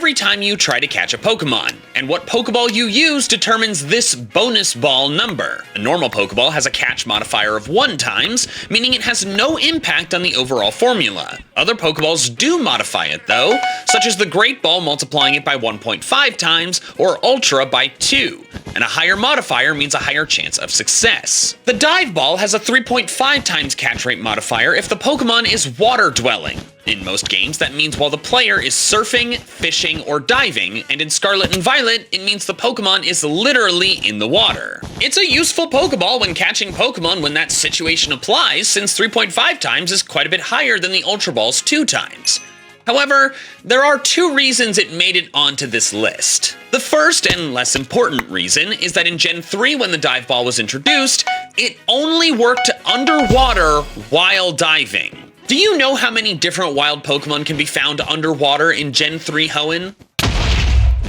every time you try to catch a Pokemon, and what Pokeball you use determines this bonus ball number. A normal Pokeball has a catch modifier of 1 times, meaning it has no impact on the overall formula. Other Pokeballs do modify it though, such as the Great Ball multiplying it by 1.5 times, or Ultra by 2, and a higher modifier means a higher chance of success. The Dive Ball has a 3.5 times catch rate modifier if the Pokemon is water-dwelling. In most games, that means while the player is surfing, fishing, or diving, and in Scarlet and Violet, it means the Pokemon is literally in the water. It's a useful Pokeball when catching Pokemon when that situation applies, since 3.5 times is quite a bit higher than the Ultra Ball's 2 times. However, there are 2 reasons it made it onto this list. The first and less important reason is that in Gen 3 when the Dive Ball was introduced, it only worked underwater while diving. Do you know how many different wild Pokemon can be found underwater in Gen 3 Hoenn?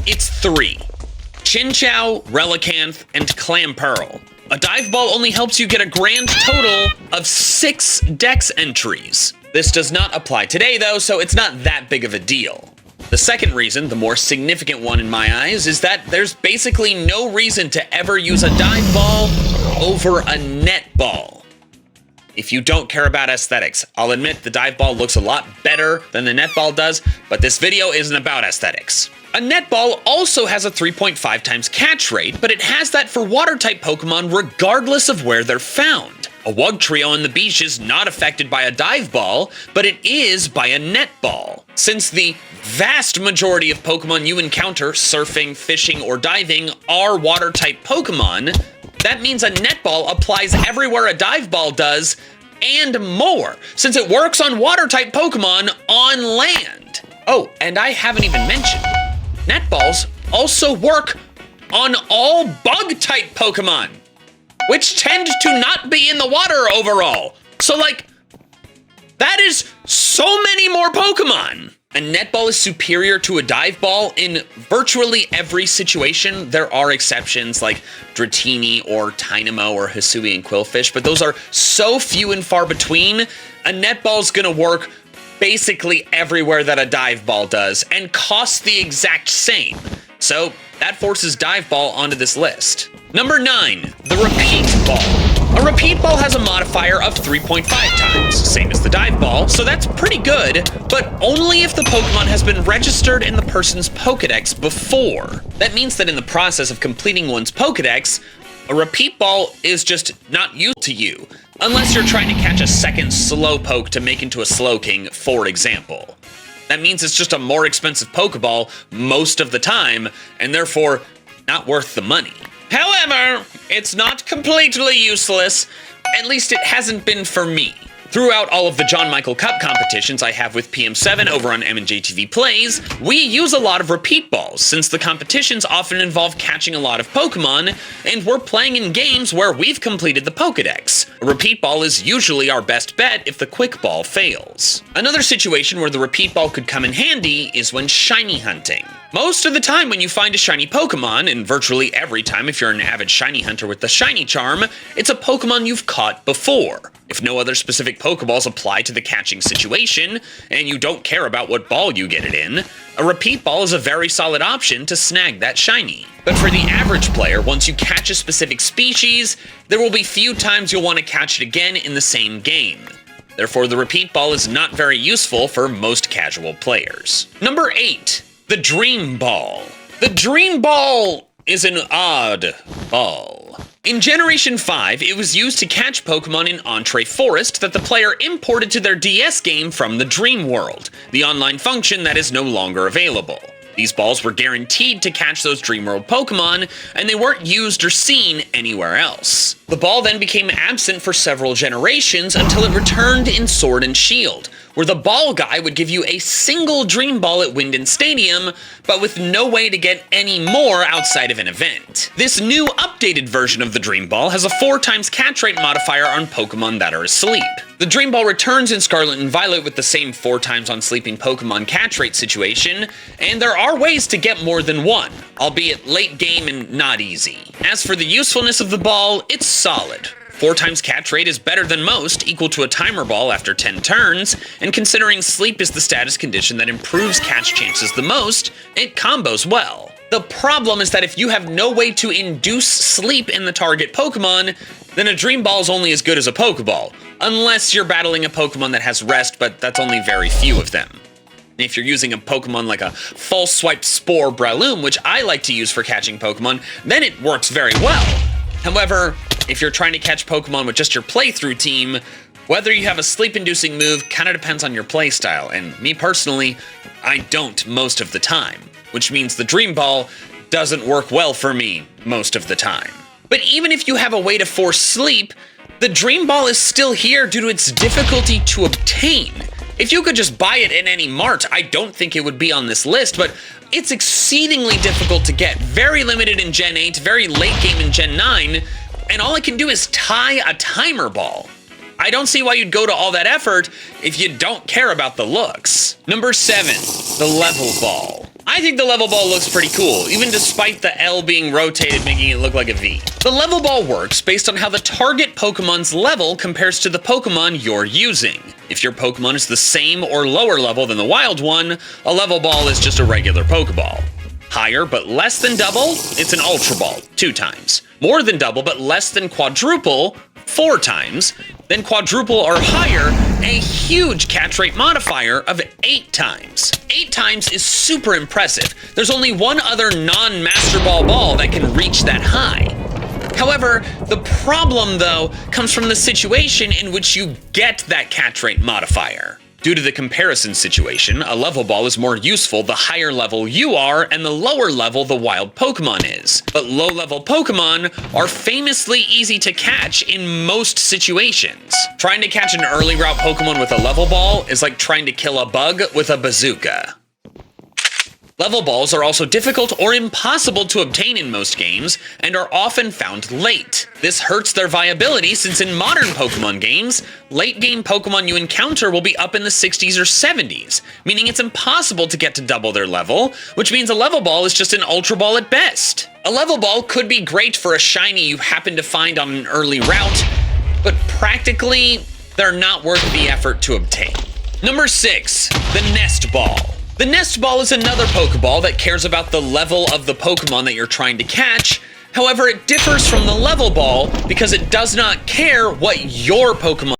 It's 3. Chinchou, Relicanth, and Clamperl. A Dive Ball only helps you get a grand total of 6 Dex entries. This does not apply today though, so it's not that big of a deal. The second reason, the more significant one in my eyes, is that there's basically no reason to ever use a Dive Ball over a Net Ball. If you don't care about aesthetics, I'll admit the Dive Ball looks a lot better than the Net Ball does, but this video isn't about aesthetics. A Net Ball also has a 3.5 times catch rate, but it has that for Water-type Pokemon regardless of where they're found. A Wugtrio on the beach is not affected by a Dive Ball, but it is by a Net Ball. Since the vast majority of Pokemon you encounter surfing, fishing, or diving are Water-type Pokemon, that means a Net Ball applies everywhere a Dive Ball does, and more, since it works on Water-type Pokemon on land. Oh, and I haven't even mentioned, Net Balls also work on all Bug-type Pokemon, which tend to not be in the water overall. So that is so many more Pokemon. A Net Ball is superior to a Dive Ball in virtually every situation. There are exceptions like Dratini or Tynamo or Hisui and Quillfish, but those are so few and far between. A Net Ball's gonna work basically everywhere that a Dive Ball does and costs the exact same. So that forces Dive Ball onto this list. Number 9, the Repeat Ball. A Repeat Ball has a modifier of 3.5 times, same as the Dive Ball, so that's pretty good, but only if the Pokemon has been registered in the person's Pokedex before. That means that in the process of completing one's Pokedex, a Repeat Ball is just not used to you, unless you're trying to catch a second Slowpoke to make into a Slowking, for example. That means it's just a more expensive Pokeball most of the time, and therefore not worth the money. However, it's not completely useless, at least it hasn't been for me. Throughout all of the John Michael Cup competitions I have with PM7 over on M&J TV Plays, we use a lot of Repeat Balls, since the competitions often involve catching a lot of Pokemon, and we're playing in games where we've completed the Pokedex. A Repeat Ball is usually our best bet if the Quick Ball fails. Another situation where the Repeat Ball could come in handy is when shiny hunting. Most of the time when you find a shiny Pokemon, and virtually every time if you're an avid shiny hunter with the shiny charm, it's a Pokemon you've caught before. If no other specific Pokeballs apply to the catching situation, and you don't care about what ball you get it in, a Repeat Ball is a very solid option to snag that shiny. But for the average player, once you catch a specific species, there will be few times you'll want to catch it again in the same game. Therefore, the Repeat Ball is not very useful for most casual players. Number 8. The Dream Ball. The Dream Ball is an odd ball. In Generation 5, it was used to catch Pokemon in Entree Forest that the player imported to their DS game from the Dream World, the online function that is no longer available. These balls were guaranteed to catch those Dream World Pokemon, and they weren't used or seen anywhere else. The ball then became absent for several generations until it returned in Sword and Shield, where the ball guy would give you a single Dream Ball at Winden Stadium, but with no way to get any more outside of an event. This new updated version of the Dream Ball has a 4 times catch rate modifier on Pokemon that are asleep. The Dream Ball returns in Scarlet and Violet with the same 4 times on sleeping Pokemon catch rate situation, and there are ways to get more than one, albeit late game and not easy. As for the usefulness of the ball, it's solid. 4 times catch rate is better than most, equal to a timer ball after 10 turns, and considering sleep is the status condition that improves catch chances the most, it combos well. The problem is that if you have no way to induce sleep in the target Pokemon, then a Dream Ball is only as good as a Pokeball, unless you're battling a Pokemon that has rest, but that's only very few of them. If you're using a Pokemon like a False Swipe Spore Breloom, which I like to use for catching Pokemon, then it works very well. However, if you're trying to catch Pokemon with just your playthrough team, whether you have a sleep-inducing move kinda depends on your playstyle, and me personally, I don't most of the time, which means the Dream Ball doesn't work well for me most of the time. But even if you have a way to force sleep, the Dream Ball is still here due to its difficulty to obtain. If you could just buy it in any mart, I don't think it would be on this list, but it's exceedingly difficult to get. Very limited in Gen 8, very late game in Gen 9, and all it can do is tie a timer ball. I don't see why you'd go to all that effort if you don't care about the looks. Number 7, the Level Ball. I think the Level Ball looks pretty cool, even despite the L being rotated making it look like a V. The Level Ball works based on how the target Pokemon's level compares to the Pokemon you're using. If your Pokemon is the same or lower level than the wild one, a Level Ball is just a regular Pokeball. Higher but less than double, it's an Ultra Ball, 2 times. More than double but less than quadruple, 4 times. Then quadruple or higher, a huge catch rate modifier of 8 times. 8 times is super impressive. There's only one other non-Master Ball that can reach that high. However, the problem, though, comes from the situation in which you get that catch rate modifier. Due to the comparison situation, a Level Ball is more useful the higher level you are and the lower level the wild Pokemon is. But low-level Pokemon are famously easy to catch in most situations. Trying to catch an early route Pokemon with a Level Ball is like trying to kill a bug with a bazooka. Level Balls are also difficult or impossible to obtain in most games, and are often found late. This hurts their viability since in modern Pokemon games, late-game Pokemon you encounter will be up in the 60s or 70s, meaning it's impossible to get to double their level, which means a Level Ball is just an Ultra Ball at best. A Level Ball could be great for a shiny you happen to find on an early route, but practically, they're not worth the effort to obtain. Number 6, the Nest Ball. The Nest Ball is another Pokeball that cares about the level of the Pokemon that you're trying to catch. However, it differs from the Level Ball because it does not care what your Pokemon